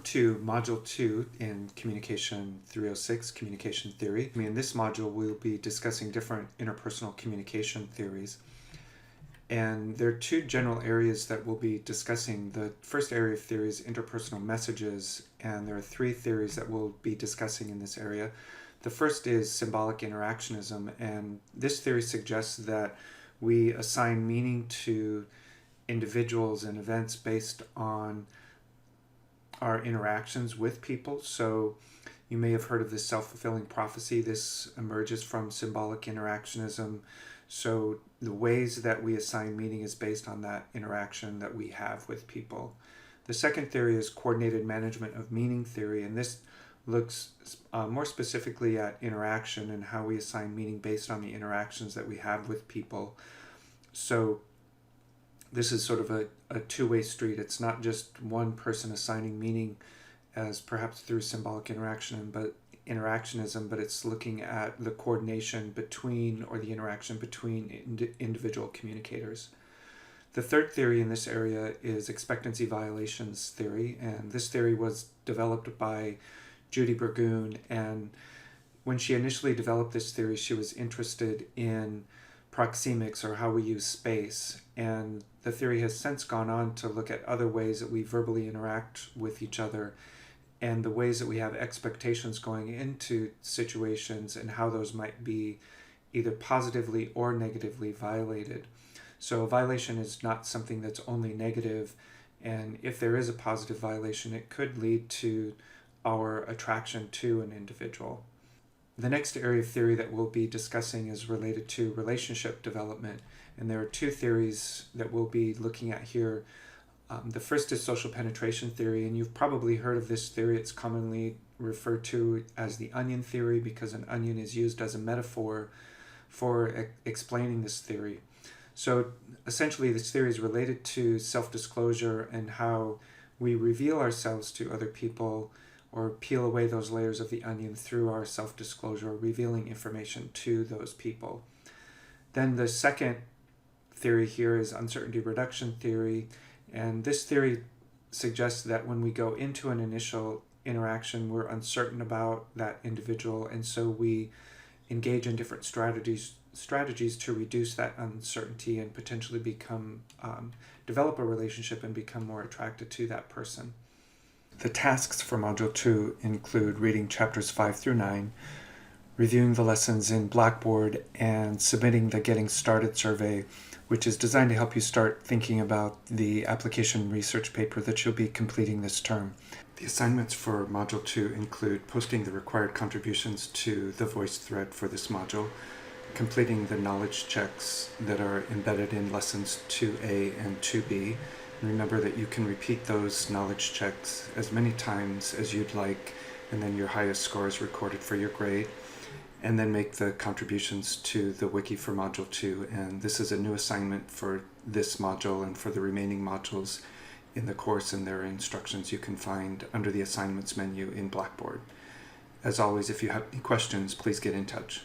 to Module 2 in Communication 306, Communication Theory. In this module, we'll be discussing different interpersonal communication theories. And there are two general areas that we'll be discussing. The first area of theory is interpersonal messages, and there are three theories that we'll be discussing in this area. The first is symbolic interactionism, and this theory suggests that we assign meaning to individuals and events based on our interactions with people. So you may have heard of this self-fulfilling prophecy. This emerges from symbolic interactionism. So the ways that we assign meaning is based on that interaction that we have with people. The second theory is coordinated management of meaning theory, and this looks more specifically at interaction and how we assign meaning based on the interactions that we have with people. So this is sort of a two-way street. It's not just one person assigning meaning as perhaps through symbolic interactionism, but it's looking at the coordination between, or the interaction between individual communicators. The third theory in this area is expectancy violations theory, and this theory was developed by Judy Burgoon, and when she initially developed this theory, she was interested in proxemics, or how we use space, and the theory has since gone on to look at other ways that we verbally interact with each other and the ways that we have expectations going into situations and how those might be either positively or negatively violated. So a violation is not something that's only negative, and if there is a positive violation, it could lead to our attraction to an individual. The next area of theory that we'll be discussing is related to relationship development, and there are two theories that we'll be looking at here. The first is social penetration theory, and you've probably heard of this theory. It's commonly referred to as the onion theory because an onion is used as a metaphor for explaining this theory. So essentially this theory is related to self-disclosure and how we reveal ourselves to other people or peel away those layers of the onion through our self-disclosure, revealing information to those people. Then the second theory here is uncertainty reduction theory, and this theory suggests that when we go into an initial interaction, we're uncertain about that individual, and so we engage in different strategies to reduce that uncertainty and potentially develop a relationship and become more attracted to that person. The tasks for Module 2 include reading chapters 5 through 9, reviewing the lessons in Blackboard, and submitting the Getting Started survey, which is designed to help you start thinking about the application research paper that you'll be completing this term. The assignments for Module 2 include posting the required contributions to the voice thread for this module, completing the knowledge checks that are embedded in lessons 2A and 2B. Remember that you can repeat those knowledge checks as many times as you'd like, and then your highest score is recorded for your grade, and then make the contributions to the wiki for Module 2. And this is a new assignment for this module and for the remaining modules in the course, and there are instructions you can find under the assignments menu in Blackboard. As always, if you have any questions, please get in touch.